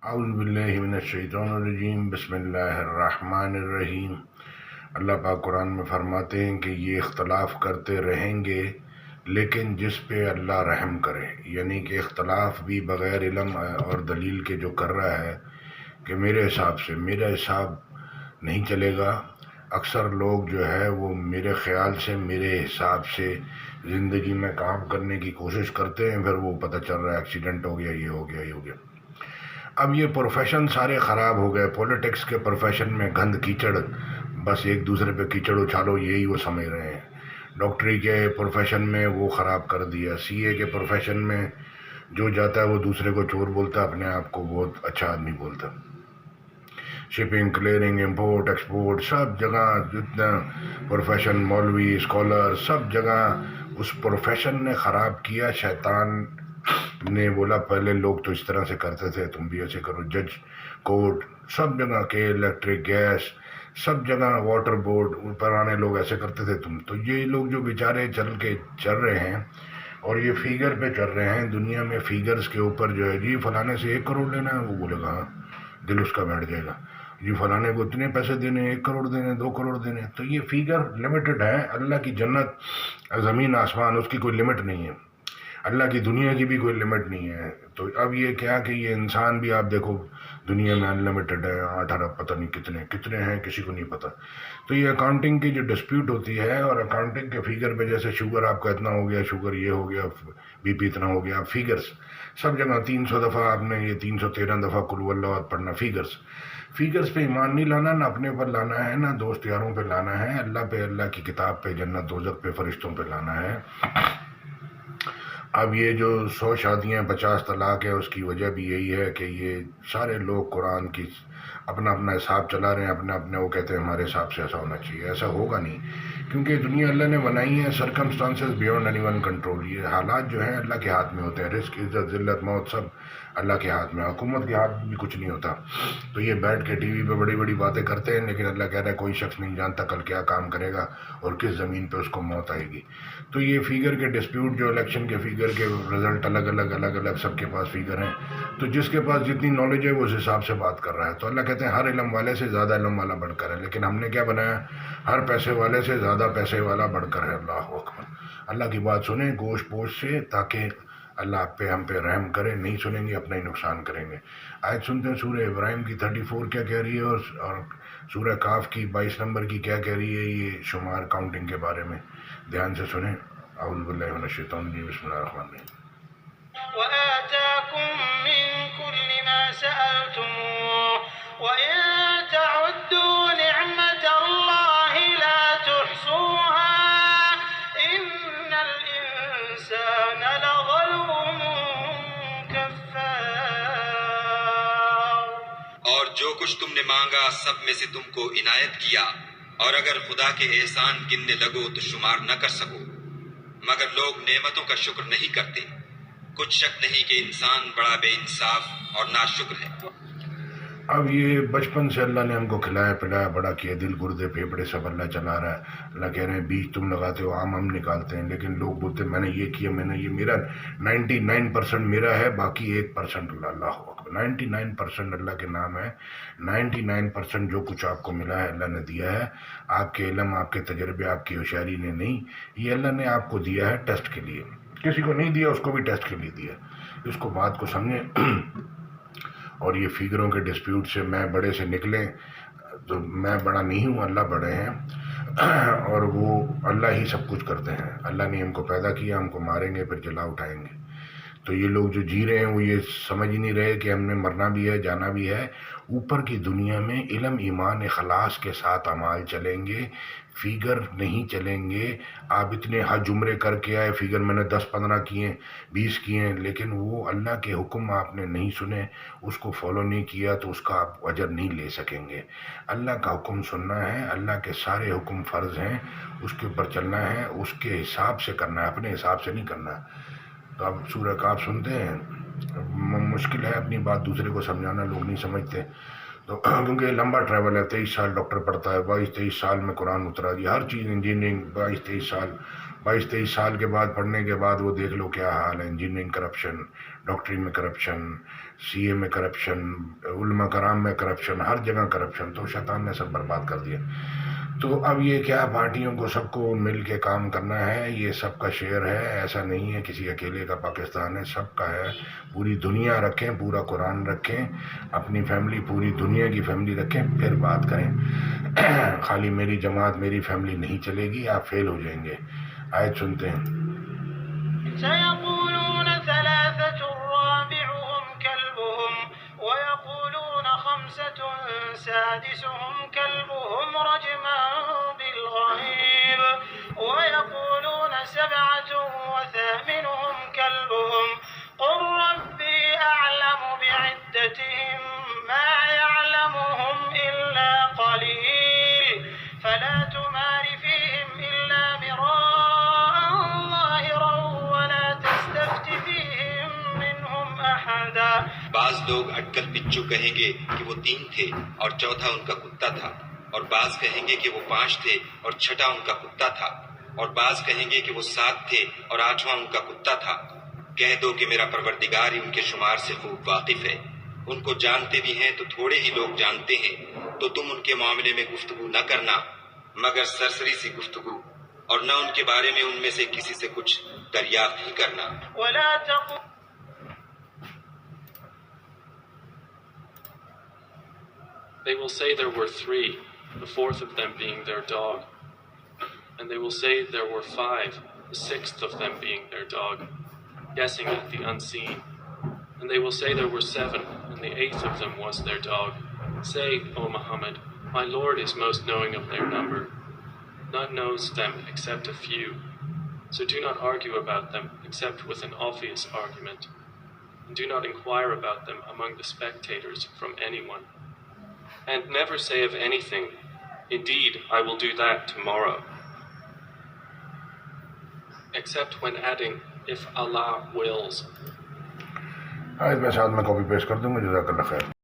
اعوذ باللہ من الشیطان الرجیم، بسم اللہ الرحمن الرحیم۔ اللہ پاک قرآن میں فرماتے ہیں کہ یہ اختلاف کرتے رہیں گے لیکن جس پہ اللہ رحم کرے، یعنی کہ اختلاف بھی بغیر علم اور دلیل کے جو کر رہا ہے کہ میرے حساب سے میرا حساب نہیں چلے گا۔ اکثر لوگ جو ہے وہ میرے خیال سے میرے حساب سے زندگی میں کام کرنے کی کوشش کرتے ہیں، پھر وہ پتہ چل رہا ہے ایکسیڈنٹ ہو گیا، یہ ہو گیا، یہ ہو گیا۔ اب یہ پروفیشن سارے خراب ہو گئے، پولیٹکس کے پروفیشن میں گند کیچڑ، بس ایک دوسرے پہ کیچڑ اچھالو، یہی وہ سمجھ رہے ہیں۔ ڈاکٹری کے پروفیشن میں وہ خراب کر دیا، سی اے کے پروفیشن میں جو جاتا ہے وہ دوسرے کو چور بولتا، اپنے آپ کو بہت اچھا آدمی بولتا۔ شپنگ، کلیئرنگ، امپورٹ ایکسپورٹ، سب جگہ جتنا پروفیشن، مولوی، اسکالر، سب جگہ اس پروفیشن نے خراب کیا۔ شیطان نے بولا پہلے لوگ تو اس طرح سے کرتے تھے، تم بھی ایسے کرو۔ جج، کورٹ، سب جگہ کے الیکٹرک، گیس، سب جگہ واٹر بورڈ، پرانے لوگ ایسے کرتے تھے، تم تو یہ لوگ جو بیچارے چل رہے ہیں اور یہ فیگر پہ چل رہے ہیں دنیا میں، فیگرز کے اوپر جو ہے جی فلانے سے 1 کروڑ لینا ہے، وہ بولے گا ہاں، دل اس کا بیٹھ جائے گا، جی فلانے کو اتنے پیسے دینے، 1 کروڑ دینے، 2 کروڑ دینے۔ تو یہ فیگر لمیٹڈ ہے۔ اللہ کی جنت، زمین آسمان، اس کی کوئی لمٹ نہیں ہے، اللہ کی دنیا کی بھی کوئی لمٹ نہیں ہے۔ تو اب یہ کیا کہ یہ انسان بھی آپ دیکھو دنیا میں ان لمیٹڈ ہے، 8 ارب پتہ نہیں کتنے ہیں، کسی کو نہیں پتہ۔ تو یہ اکاؤنٹنگ کی جو ڈسپیوٹ ہوتی ہے، اور اکاؤنٹنگ کے فیگر پہ جیسے شوگر آپ کا اتنا ہو گیا، شوگر یہ ہو گیا، بی پی اتنا ہو گیا، فیگرز سب جگہ 300 دفعہ آپ نے یہ 313 دفعہ قل هو اللہ احد پڑھنا، فیگرز پہ ایمان نہیں لانا، نہ اپنے پر لانا ہے، نہ دوست یاروں پہ لانا ہے، اللہ پہ، اللہ کی کتاب پہ، جنت دوزخ پہ، فرشتوں پہ لانا ہے۔ اب یہ جو 100 شادیاں، 50 طلاق ہے، اس کی وجہ بھی یہی ہے کہ یہ سارے لوگ قرآن کی اپنا اپنا حساب چلا رہے ہیں، اپنا اپنا، وہ کہتے ہیں ہمارے حساب سے ایسا ہونا چاہیے۔ ایسا ہوگا نہیں، کیونکہ دنیا اللہ نے بنائی ہے circumstances beyond any one control. یہ حالات جو ہیں اللہ کے ہاتھ میں ہوتے ہیں، رزق، عزت، ذلت، موت سب اللہ کے ہاتھ میں، حکومت کے ہاتھ میں بھی کچھ نہیں ہوتا۔ تو یہ بیٹھ کے ٹی وی پہ بڑی بڑی باتیں کرتے ہیں، لیکن اللہ کہہ رہا ہے کوئی شخص نہیں جانتا کل کیا کام کرے گا اور کس زمین پہ اس کو موت آئے گی۔ تو یہ فیگر کے ڈسپیوٹ، جو الیکشن کے فیگر کے رزلٹ الگ الگ سب کے پاس فیگر ہیں، تو جس کے پاس جتنی نالج ہے وہ اس حساب سے بات کر رہا ہے۔ تو اللہ کہتے ہیں ہر علم والے سے زیادہ علم والا بڑھ کر ہے، لیکن ہم نے کیا بنایا؟ ہر پیسے والے سے زیادہ پیسے والا بڑھ کر ہے۔ اللہ اکبر۔ اللہ کی بات سنیں گوش پوش سے، تاکہ اللہ آپ پہ، ہم پہ رحم کرے۔ نہیں سنیں گے اپنا ہی نقصان کریں گے۔ آیت سنتے ہیں سورہ ابراہیم کی 34 کیا کہہ رہی ہے، اور سورہ کاف کی 22 نمبر کی کیا کہہ رہی ہے، یہ شمار کاؤنٹنگ کے بارے میں دھیان سے سنیں۔ اعوذ باللہ من الشیطان الرجیم، بسم اللہ الرحمن الرحیم۔ وآتاكم من كل ما سألتموه وإن تعدوا نعمة الله لا تحصوها إن الإنسان لظلوم كفار۔ اور جو کچھ تم نے مانگا سب میں سے تم کو عنایت کیا، اور اگر خدا کے احسان گننے لگو تو شمار نہ کر سکو، مگر لوگ نعمتوں کا شکر نہیں کرتے۔ کچھ شک نہیں کہ انسان بڑا بے انصاف اور ناشکر ہے۔ اب یہ بچپن سے اللہ نے ہم کو کھلایا پلایا بڑا کیا، دل، گردے، پھیپھڑے سب اللہ چلا رہا ہے۔ اللہ کہہ رہے ہیں بیج تم لگاتے ہو، آم ہم نکالتے ہیں، لیکن لوگ بولتے ہیں میں نے یہ کیا، میں نے یہ، میرا 99% میرا ہے، باقی 1% اللہ۔ اللہ اکبر۔ 99% اللہ کے نام ہے، 99% جو کچھ آپ کو ملا ہے اللہ نے دیا ہے، آپ کے علم، آپ کے تجربے، آپ کی ہوشیاری نے نہیں، یہ اللہ نے آپ کو دیا ہے ٹیسٹ کے لیے۔ کسی کو نہیں دیا، اس کو بھی ٹیسٹ کے لیے دیا۔ اس کو بات کو سمجھیں۔ اور یہ فیگروں کے ڈسپیوٹ سے میں بڑے سے نکلیں، تو میں بڑا نہیں ہوں، اللہ بڑے ہیں، اور وہ اللہ ہی سب کچھ کرتے ہیں۔ اللہ نے ہم کو پیدا کیا، ہم کو ماریں گے پھر جلا اٹھائیں گے۔ تو یہ لوگ جو جی رہے ہیں وہ یہ سمجھ ہی نہیں رہے کہ ہم نے مرنا بھی ہے، جانا بھی ہے۔ اوپر کی دنیا میں علم، ایمان، اخلاص کے ساتھ اعمال چلیں گے، فیگر نہیں چلیں گے۔ آپ اتنے حج عمرے کر کے آئے، فیگر میں نے 10 15 کیے، 20 کیے، لیکن وہ اللہ کے حکم آپ نے نہیں سنے، اس کو فالو نہیں کیا، تو اس کا آپ اجر نہیں لے سکیں گے۔ اللہ کا حکم سننا ہے، اللہ کے سارے حکم فرض ہیں، اس کے اوپر چلنا ہے، اس کے حساب سے کرنا ہے، اپنے حساب سے نہیں کرنا۔ تو اب سورہ کاف سنتے ہیں، مشکل ہے اپنی بات دوسرے کو سمجھانا، لوگ نہیں سمجھتے۔ تو کیونکہ یہ لمبا ٹریول ہے، 23 سال ڈاکٹر پڑھتا ہے، 22 23 سال میں قرآن اترا، یہ ہر چیز انجینئرنگ 22 23 سال 22-23 سال کے بعد پڑھنے کے بعد وہ دیکھ لو کیا حال ہے، انجینئرنگ کرپشن، ڈاکٹری میں کرپشن، سی اے میں کرپشن، علماء کرام میں کرپشن، ہر جگہ کرپشن، تو شیطان نے سب برباد کر دیا۔ تو اب یہ کیا پارٹیوں کو سب کو مل کے کام کرنا ہے، یہ سب کا شیئر ہے، ایسا نہیں ہے کسی اکیلے کا پاکستان ہے، سب کا ہے، پوری دنیا رکھیں، پورا قرآن رکھیں، اپنی فیملی پوری دنیا کی فیملی رکھیں، پھر بات کریں۔ خالی میری جماعت میری فیملی نہیں چلے گی، آپ فیل ہو جائیں گے۔ آیت سنتے ہیں۔ سيقولون ثلاثة رابعهم كلبهم ويقولون خمسة سادسهم كلبهم رجما بالغيب ويقولون سبعة وثامنهم كلبهم قل ربي أعلم بعدتهم ما يعلمهم إلا قليل فلا تمار فيهم إلا مراء ظاهرا ولا تستفت فيهم منهم أحدا۔ بعض لوگ اٹکل پچو کہیں گے کہ وہ 3 تھے اور چوتھا ان کا کتا تھا، اور بعض کہیں گے کہ وہ 5 تھے اور چھٹا ان کا کتا تھا، اور بعض کہیں گے کہ وہ 7 تھے اور 8واں ان کا کتا تھا۔ کہہ دو کہ میرا پروردگار ہی ان کے شمار سے خوب واقف ہے، ان کو جانتے بھی ہیں تو تھوڑے ہی لوگ جانتے ہیں، تو تم ان کے معاملے میں گفتگو نہ کرنا مگر سرسری سی گفتگو، اور نہ ان کے بارے میں ان میں سے کسی سے کچھ دریافت ہی کرنا۔ ولا تقل They will say there were 3, the 4th of them being their dog. And they will say there were 5, the 6th of them being their dog, guessing at the unseen. And they will say there were 7, and the 8th of them was their dog. Say, O Muhammad, my Lord is most knowing of their number. None knows them except a few. So do not argue about them except with an obvious argument. And do not inquire about them among the spectators from anyone. And never say of anything, indeed, I will do that tomorrow. Except when adding, if Allah wills. آیت میں ساتھ میں copy paste کر دوں گا۔ جزاک اللہ خیر۔